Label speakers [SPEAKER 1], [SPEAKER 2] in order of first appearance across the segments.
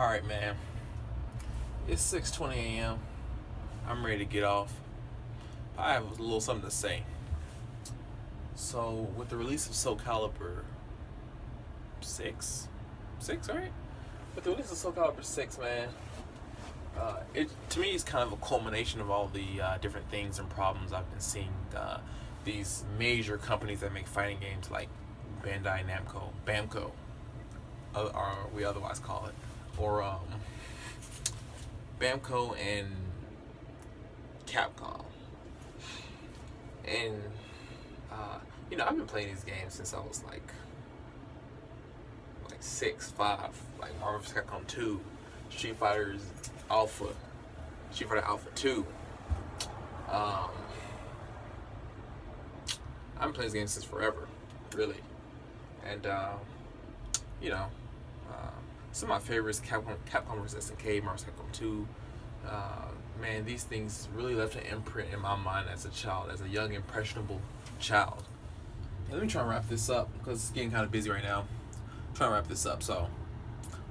[SPEAKER 1] Alright, man. It's 6:20 a.m. I'm ready to get off. I have a little something to say. So, with the release of Soul Calibur 6? 6, right? With the release of Soul Calibur 6, man, it to me is kind of a culmination of all the different things and problems I've been seeing. These major companies that make fighting games like Bandai Namco, Bamco, or we otherwise call it, or Bamco and Capcom. And I've been playing these games since I was like 6, 5, like Marvel vs. Capcom 2, Street Fighter Alpha 2. I've been playing these games since forever, really. And some of my favorites: Capcom vs. SNK, Marvel vs. Capcom 2. Man, these things really left an imprint in my mind as a child, as a young, impressionable child. And let me try and wrap this up because it's getting kind of busy right now. I'm trying to wrap this up. So,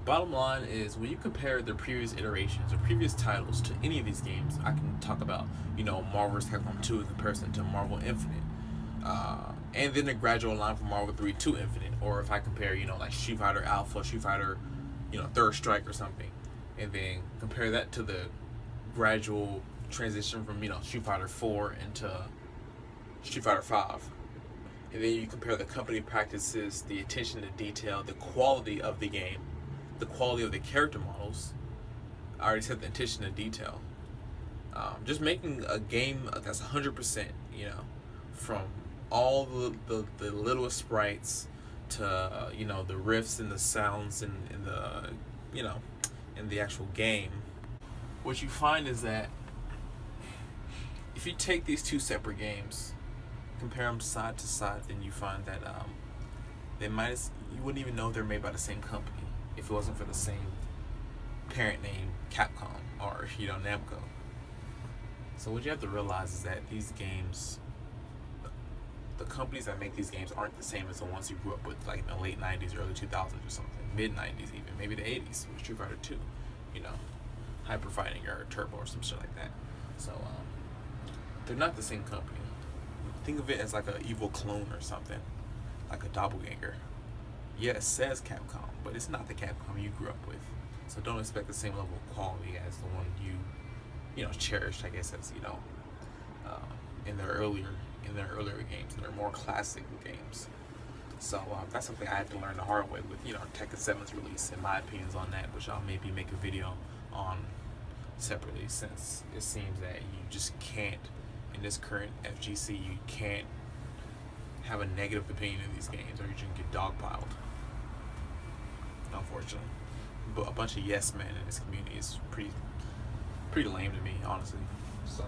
[SPEAKER 1] bottom line is, when you compare the previous iterations or previous titles to any of these games, I can talk about, Marvel vs. Capcom 2 in comparison to Marvel Infinite. And then the gradual line from Marvel 3 to Infinite. Or if I compare, like Street Fighter Alpha, Street Fighter, Third Strike or something. And then compare that to the gradual transition from, Street Fighter 4 into Street Fighter 5. And then you compare the company practices, the attention to detail, the quality of the game, the quality of the character models. I already said the attention to detail. Just making a game that's 100%, from all the littlest sprites to the riffs and the sounds and in the actual game. What you find is that if you take these two separate games, compare them side to side, then you find that you wouldn't even know they're made by the same company if it wasn't for the same parent name, Capcom, or Namco. So what you have to realize is that these games, the companies that make these games aren't the same as the ones you grew up with, like in the late 90s, early 2000s or something, mid 90s even, maybe the 80s with Street Fighter 2, Hyper Fighting or Turbo or some shit like that. So they're not the same company. Think of it as like an evil clone or something, like a doppelganger. Yeah, it says Capcom, but it's not the Capcom you grew up with. So don't expect the same level of quality as the one you cherished, I guess, as in their earlier games, in their more classic games. So that's something I had to learn the hard way with Tekken 7's release, and my opinions on that, which I'll maybe make a video on separately, since it seems that you just can't, in this current FGC, you can't have a negative opinion of these games or you're just get dogpiled, unfortunately. But a bunch of yes men in this community is pretty lame to me, honestly. So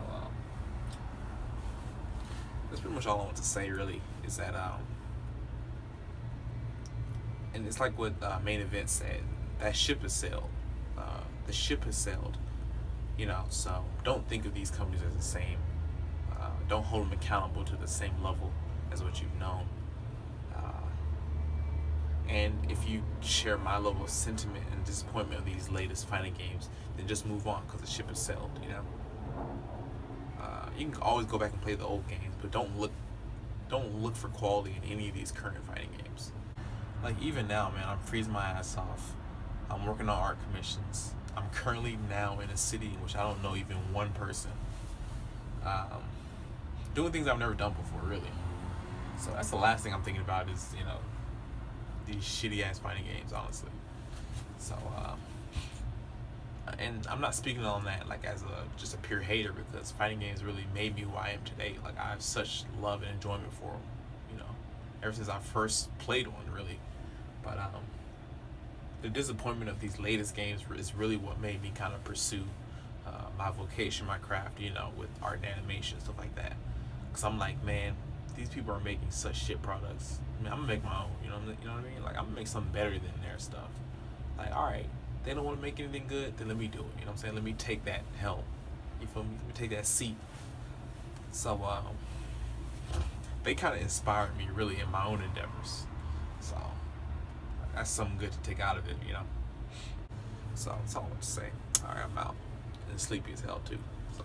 [SPEAKER 1] that's pretty much all I want to say, really, is that and it's like what Main Event said, that ship has sailed. The ship has sailed, so don't think of these companies as the same. Don't hold them accountable to the same level as what you've known. And if you share my level of sentiment and disappointment of these latest fighting games, then just move on, because the ship has sailed. You can always go back and play the old games, but don't look for quality in any of these current fighting games. Like, even now, man, I'm freezing my ass off. I'm working on art commissions. I'm currently now in a city in which I don't know even one person. Doing things I've never done before, really. So that's the last thing I'm thinking about is, these shitty ass fighting games, honestly. So, and I'm not speaking on that like as just a pure hater, because fighting games really made me who I am today. Like, I have such love and enjoyment for them, ever since I first played one, really. But the disappointment of these latest games is really what made me kind of pursue my vocation, my craft, with art and animation, stuff like that. Because I'm like, man, these people are making such shit products. I mean, I'm gonna make my own, you know what I mean? Like, I'm gonna make something better than their stuff. Like, alright, they don't want to make anything good, then let me do it, you know what I'm saying? Let me take that helm, you feel me? Let me take that seat. So, they kind of inspired me, really, in my own endeavors. So, that's something good to take out of it, So that's all I want to say. All right, I'm out. And sleepy as hell too. So.